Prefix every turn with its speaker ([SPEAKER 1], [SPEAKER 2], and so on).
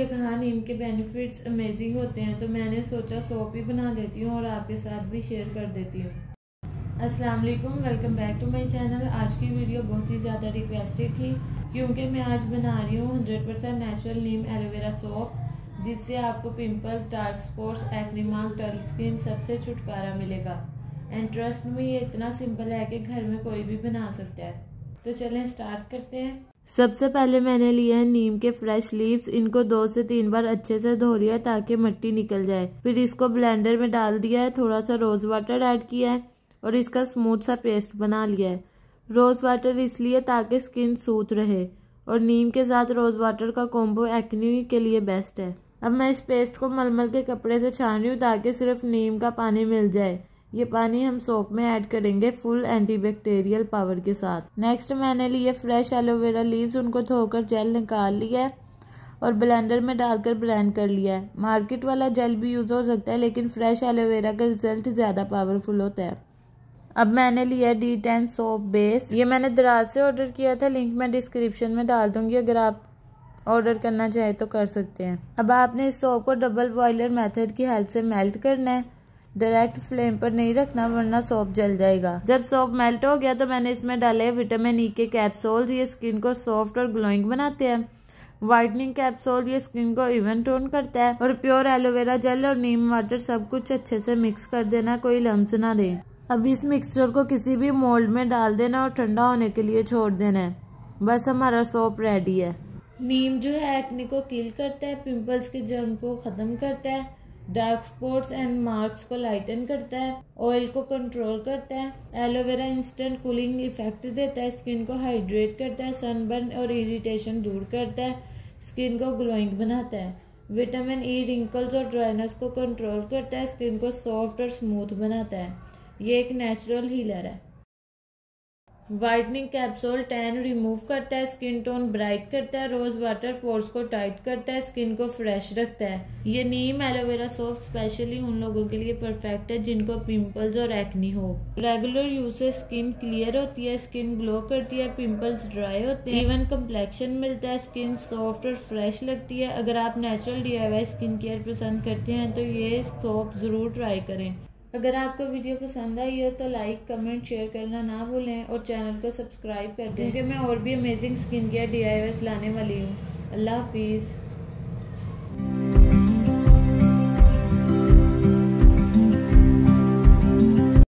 [SPEAKER 1] मुझे कहा नीम के बेनिफिट्स अमेजिंग होते हैं, तो मैंने सोचा सोप ही बना लेती हूँ और आपके साथ भी शेयर कर देती हूँ। अस्सलाम वालेकुम, welcome back to my channel. आज की वीडियो बहुत ही ज़्यादा रिक्वेस्टेड थी क्योंकि मैं आज बना रही हूँ 100% नेचुरल नीम एलोवेरा सोप, जिससे आपको pimples, dark spots, acne mark, dull skin सबसे छुटकारा मिलेगा। एंड ट्रस्ट में ये इतना सिंपल है कि घर में कोई भी बना सकता है। तो चलें स्टार्ट करते हैं। सबसे पहले मैंने लिए हैं नीम के फ्रेश लीव्स। इनको 2 से 3 बार अच्छे से धो लिया ताकि मिट्टी निकल जाए। फिर इसको ब्लेंडर में डाल दिया है, थोड़ा सा रोज़ वाटर ऐड किया है और इसका स्मूथ सा पेस्ट बना लिया है। रोज़ वाटर इसलिए ताकि स्किन सूथ रहे और नीम के साथ रोज़ वाटर का कॉम्बो एक्ने के लिए बेस्ट है। अब मैं इस पेस्ट को मलमल के कपड़े से छान रही हूँ ताकि सिर्फ नीम का पानी मिल जाए। ये पानी हम सोप में ऐड करेंगे फुल एंटीबैक्टीरियल पावर के साथ। नेक्स्ट मैंने लिए फ्रेश एलोवेरा लीव्स। उनको धोकर जेल निकाल लिया है और ब्लेंडर में डालकर ब्लेंड कर लिया है। मार्केट वाला जेल भी यूज़ हो सकता है, लेकिन फ्रेश एलोवेरा का रिजल्ट ज़्यादा पावरफुल होता है। अब मैंने लिया D10 सोप बेस। ये मैंने दराज से ऑर्डर किया था, लिंक मैं डिस्क्रिप्शन में डाल दूंगी, अगर आप ऑर्डर करना चाहे तो कर सकते हैं। अब आपने इस सोप को डबल बॉयलर मेथड की हेल्प से मेल्ट करना है। डायरेक्ट फ्लेम पर नहीं रखना वरना सोप जल जाएगा। जब सोप मेल्ट हो गया तो मैंने इसमें डाले विटामिन ई के कैप्सूल। ये स्किन को सॉफ्ट और ग्लोइंग बनाते हैं। वाइटनिंग कैप्सूल ये स्किन को इवन टोन करता है। और प्योर एलोवेरा जेल और नीम वाटर सब कुछ अच्छे से मिक्स कर देना, कोई लम्स ना रहे। अब इस मिक्सचर को किसी भी मोल्ड में डाल देना और ठंडा होने के लिए छोड़ देना है। बस हमारा सोप रेडी है। नीम जो है एक्ने को किल करता है, पिंपल्स के जर्म को ख़त्म करता है, डार्क स्पॉट्स एंड मार्क्स को लाइटन करता है, ऑयल को कंट्रोल करता है। एलोवेरा इंस्टेंट कूलिंग इफेक्ट देता है, स्किन को हाइड्रेट करता है, सनबर्न और इरिटेशन दूर करता है, स्किन को ग्लोइंग बनाता है। विटामिन ई रिंकल्स और ड्राइनेस को कंट्रोल करता है, स्किन को सॉफ्ट और स्मूथ बनाता है। ये एक नेचुरल हीलर है। वाइटनिंग कैप्सूल टैन रिमूव करता है, स्किन टोन ब्राइट करता है, रोज वाटर पोर्स को टाइट करता है, स्किन को फ्रेश रखता है। ये नीम एलोवेरा सोप स्पेशली उन लोगों के लिए परफेक्ट है जिनको पिंपल्स और एक्नी हो। रेगुलर यूज से स्किन क्लियर होती है, स्किन ग्लो करती है, पिंपल्स ड्राई होते हैं, इवन कम्प्लेक्शन मिलता है, स्किन सॉफ्ट और फ्रेश लगती है। अगर आप नेचुरल DIY स्किन केयर पसंद करते हैं तो ये सोप जरूर ट्राई करें। अगर आपको वीडियो पसंद आई हो तो लाइक, कमेंट, शेयर करना ना भूलें और चैनल को सब्सक्राइब कर दें क्योंकि मैं और भी अमेजिंग स्किन केयर DIYs लाने वाली हूँ। अल्लाह हाफिज़।